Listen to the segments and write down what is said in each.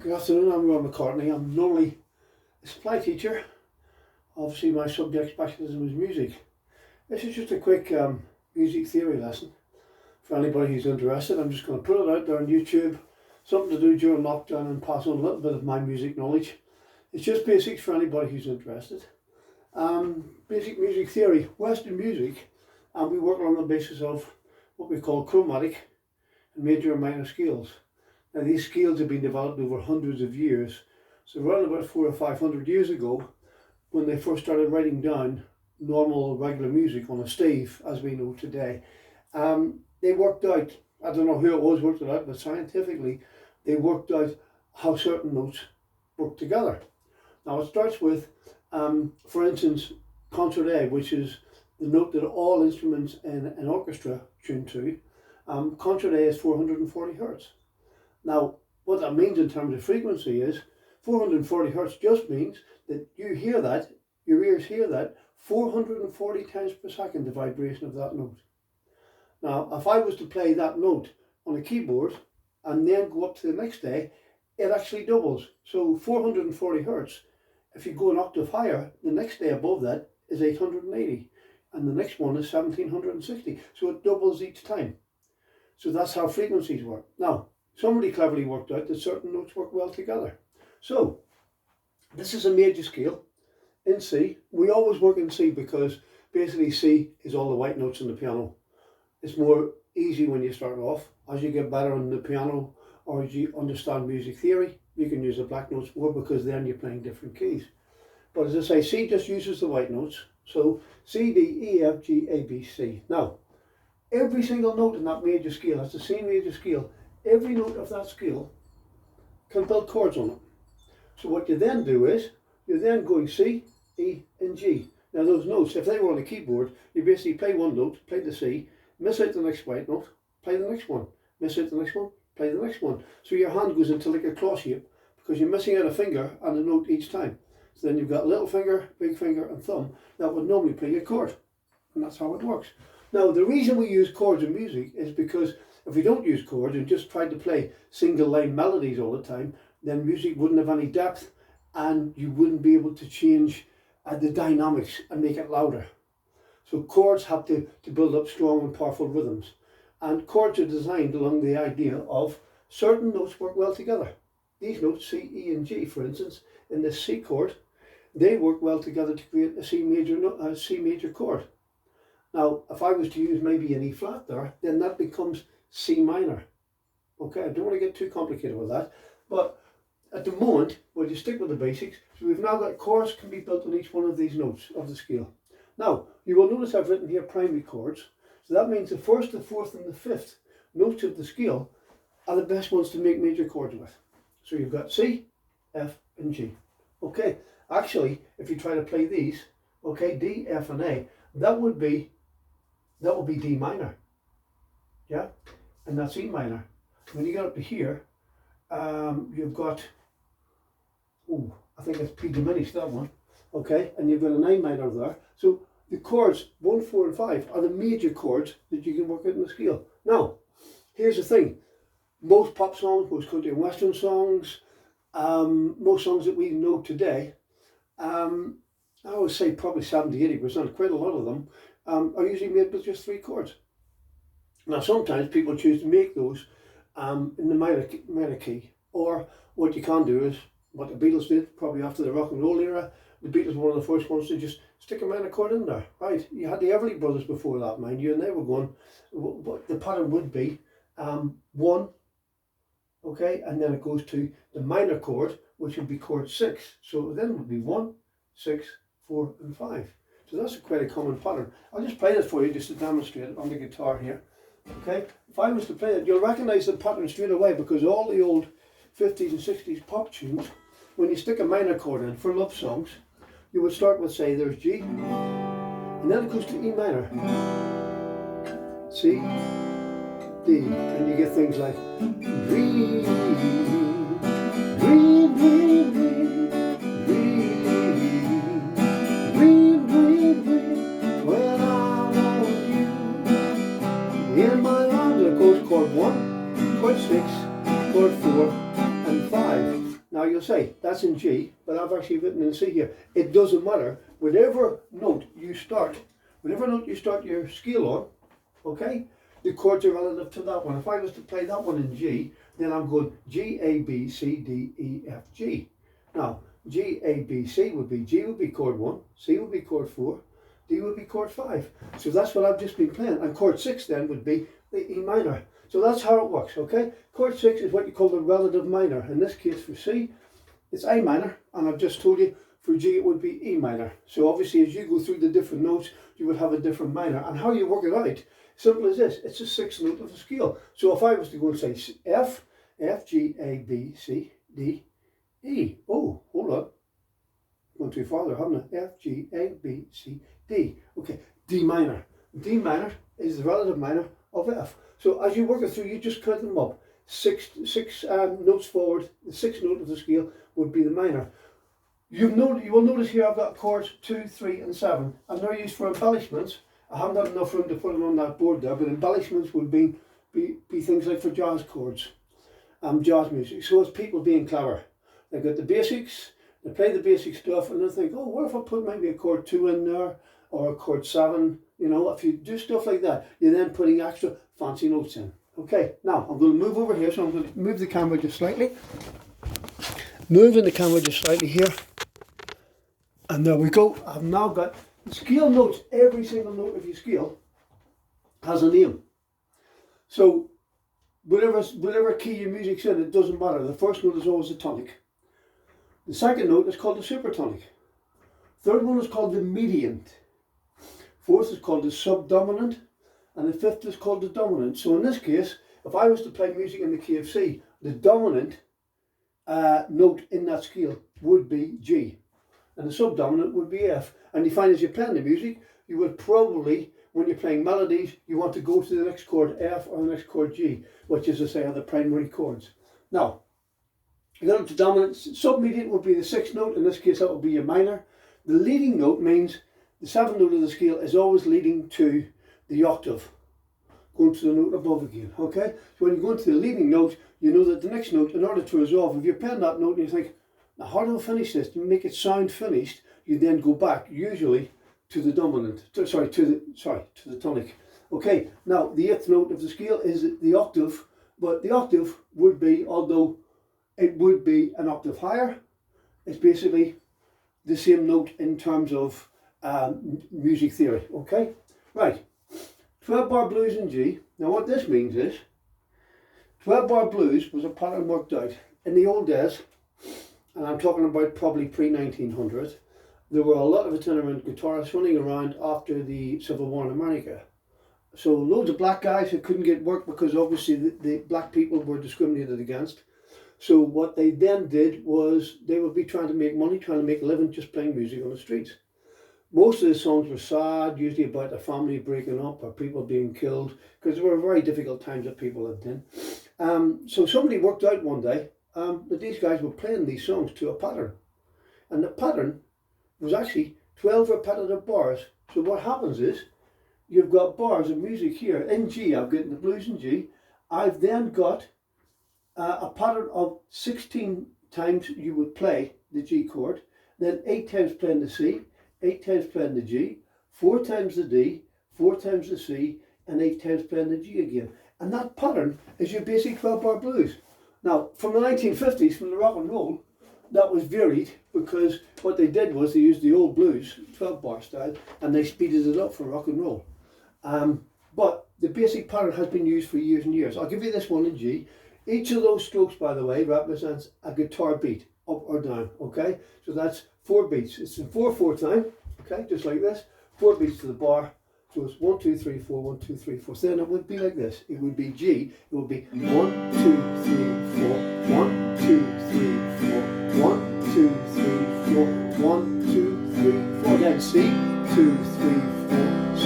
Good afternoon, I'm Ron McCartney. I'm normally a supply teacher. Obviously my subject specialism is music. This is just a quick music theory lesson for anybody who's interested. I'm just going to put it out there on YouTube, something to do during lockdown and pass on a little bit of my music knowledge. It's just basics for anybody who's interested. Basic music theory, Western music, and we work on the basis of what we call chromatic and major and minor scales. Now these scales have been developed over hundreds of years. So around about 400 or 500 years ago, when they first started writing down normal regular music on a stave, as we know today, they worked out, I don't know who it was worked it out, but scientifically they worked out how certain notes work together. Now it starts with, for instance, concert A, which is the note that all instruments in an orchestra tune to. Concert A is 440 hertz. Now, what that means in terms of frequency is 440 hertz just means that you hear that, your ears hear that 440 times per second, the vibration of that note. Now, if I was to play that note on a keyboard and then go up to the next day, it actually doubles. So 440 hertz, if you go an octave higher, the next day above that is 880 and the next one is 1760. So it doubles each time. So that's how frequencies work. Now, somebody cleverly worked out that certain notes work well together. So, this is a major scale in C. We always work in C because basically C is all the white notes in the piano. It's more easy when you start off. As you get better on the piano or as you understand music theory, you can use the black notes more because then you're playing different keys. But as I say, C just uses the white notes. So C, D, E, F, G, A, B, C. Now, every single note in that major scale, that's the C major scale, every note of that scale can build chords on it. So what you then do is, you're then going C, E and G. Now those notes, if they were on a keyboard, you basically play one note, play the C, miss out the next white note, play the next one, miss out the next one, play the next one. So your hand goes into like a claw shape because you're missing out a finger and a note each time. So then you've got little finger, big finger and thumb that would normally play a chord. And that's how it works. Now the reason we use chords in music is because if we don't use chords and just tried to play single line melodies all the time, then music wouldn't have any depth and you wouldn't be able to change the dynamics and make it louder. So chords have to build up strong and powerful rhythms. And chords are designed along the idea of certain notes work well together. These notes, C, E and G, for instance, in the C chord, they work well together to create a C major chord. Now, if I was to use maybe an E flat there, then that becomes C minor. Okay, I don't want to get too complicated with that, but at the moment, we'll just stick with the basics. So we've now got chords can be built on each one of these notes of the scale. Now, you will notice I've written here primary chords. So that means the first, the fourth and the fifth notes of the scale are the best ones to make major chords with. So you've got C, F and G. Okay, actually, if you try to play these, okay, D, F and A, that would be D minor. Yeah, and that's E minor. When you get up to here, you've got, I think it's P diminished, that one. Okay, and you've got an A minor there. So the chords 1, 4 and 5 are the major chords that you can work out in the scale. Now, here's the thing. Most pop songs, most country and western songs, most songs that we know today, I would say probably 70-80%, quite a lot of them, are usually made with just 3 chords. Now sometimes people choose to make those in the minor key, or what you can do is what the Beatles did probably after the rock and roll era. The Beatles were one of the first ones to just stick a minor chord in there. Right, you had the Everly Brothers before that, mind you, and they were going, what the pattern would be 1, okay, and then it goes to the minor chord, which would be chord 6. So then it would be 1, 6, 4 and 5. So that's quite a common pattern. I'll just play this for you just to demonstrate it on the guitar here. Okay, if I was to play it, you'll recognise the pattern straight away because all the old 50s and 60s pop tunes, when you stick a minor chord in for love songs, you would start with, say, there's G, and then it goes to E minor, C, D, and you get things like dream, dream, dream, dream, dream, dream, dream, dream, when I'm on you, in my arms. It goes chord 1, chord 6, chord 4 and 5. Now you'll say, that's in G, but I've actually written in C here. It doesn't matter. Whatever note you start your scale on, okay, the chords are relative to that one. If I was to play that one in G, then I'm going G, A, B, C, D, E, F, G. Now, G, A, B, C would be, G would be chord 1, C would be chord 4, D would be chord 5. So that's what I've just been playing. And chord 6 then would be the E minor. So that's how it works, okay? Chord 6 is what you call the relative minor. In this case for C, it's A minor, and I've just told you for G it would be E minor. So obviously as you go through the different notes, you would have a different minor. And how you work it out, simple as this, it's a 6th note of the scale. So if I was to go and say F, F, G, A, B, C, D, E. Oh, hold on. Gone too far there, haven't I? F, G, A, B, C, D. Okay, D minor. D minor is the relative minor of F. So as you work it through, you just count them up. Six notes forward, the 6th note of the scale would be the minor. You will notice here I've got chords 2, 3 and 7, and they're used for embellishments. I haven't had enough room to put them on that board there, but embellishments would be things like for jazz chords, jazz music. So it's people being clever. They've got the basics, they play the basic stuff, and they think, oh, what if I put maybe a chord 2 in there, or a chord 7, you know, if you do stuff like that, you're then putting extra fancy notes in. Okay, now I'm going to move over here, so I'm going to move the camera just slightly. Moving the camera just slightly here. And there we go. I've now got scale notes. Every single note of your scale has a name. So whatever key your music's in, it doesn't matter. The first note is always a tonic. The second note is called the supertonic. Third one is called the mediant. Fourth is called the subdominant. And the fifth is called the dominant. So in this case, if I was to play music in the key of C, the dominant note in that scale would be G. And the subdominant would be F. And you find as you're playing the music, you would probably, when you're playing melodies, you want to go to the next chord F or the next chord G, which is, as I say, are the primary chords. Now, you go up to dominant. Submediant would be the 6th note. In this case, that would be your minor. The leading note means the 7th note of the scale is always leading to the octave, going to the note above again, okay? So when you go into the leading note, you know that the next note, in order to resolve, if you're playing that note and you think, now how do I finish this? To make it sound finished, you then go back, usually, to the dominant, to the tonic. Okay, now the 8th note of the scale is the octave, but the octave would be, although it would be an octave higher, it's basically the same note in terms of music theory, okay? Right, 12 bar blues in G. Now what this means is, 12 bar blues was a pattern worked out in the old days, and I'm talking about probably pre-1900. There were a lot of itinerant guitarists running around after the Civil War in America. So loads of black guys who couldn't get work because obviously the black people were discriminated against. So what they then did was they would be trying to make money, trying to make a living just playing music on the streets. Most of the songs were sad, usually about a family breaking up or people being killed, because there were very difficult times that people lived in. So somebody worked out one day that these guys were playing these songs to a pattern. And the pattern was actually 12 repetitive bars. So what happens is, you've got bars of music here in G. I've got the blues in G. I've then got a pattern of 16 times you would play the G chord, then 8 times playing the C, 8 times playing the G, 4 times the D, 4 times the C, and 8 times playing the G again. And that pattern is your basic 12 bar blues. Now, from the 1950s, from the rock and roll, that was varied because what they did was they used the old blues, 12 bar style, and they speeded it up for rock and roll. But the basic pattern has been used for years and years. I'll give you this one in G. Each of those strokes, by the way, represents a guitar beat, up or down, okay? So that's 4 beats. It's in 4/4 time, okay, just like this. 4 beats to the bar. So it's 1, 2, 3, 4, 1, 2, 3, 4. So then it would be like this. It would be G. It would be 1, 2, 3, 4, 1, 2, 3, 4, 1, 2, 3, 4, 1, 2, 3, 4. Then C, 2, 3, 4, C,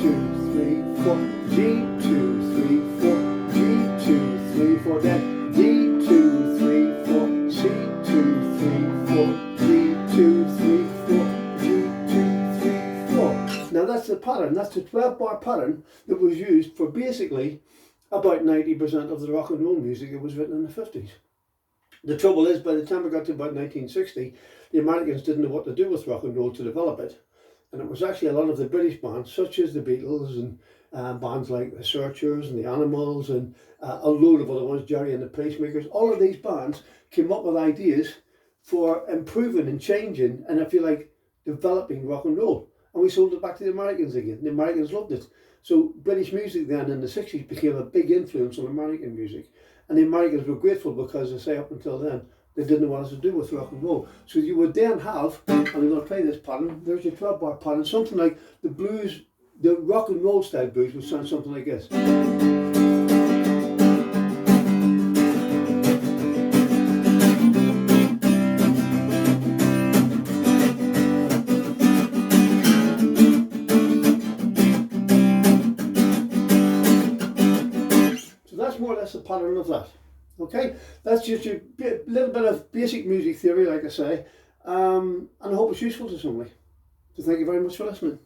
2, 3, 4, G, 2, 3, 4, G, 2, 3, 4. Then D, 2, 3, 4, C, 2, 3, 4, D, 2, 3, 4, G, 2, 3, 4. Now that's the pattern. That's the 12 bar pattern that was used for basically about 90% of the rock and roll music that was written in the 50s. The trouble is, by the time we got to about 1960, the Americans didn't know what to do with rock and roll to develop it. And it was actually a lot of the British bands, such as the Beatles and bands like the Searchers and the Animals and a load of other ones, Jerry and the Pacemakers, all of these bands came up with ideas for improving and changing and, if you like, developing rock and roll. And we sold it back to the Americans again. The Americans loved it. So British music then in the 60s became a big influence on American music. And the Americans were grateful because, I say, up until then, they didn't know what else to do with rock and roll. So you would then have, and I'm going to play this pattern, there's your 12-bar pattern, something like the blues, the rock and roll style blues would sound something like this. More or less the pattern of that. Okay, that's just a little bit of basic music theory, like I say, and I hope it's useful to somebody. So thank you very much for listening.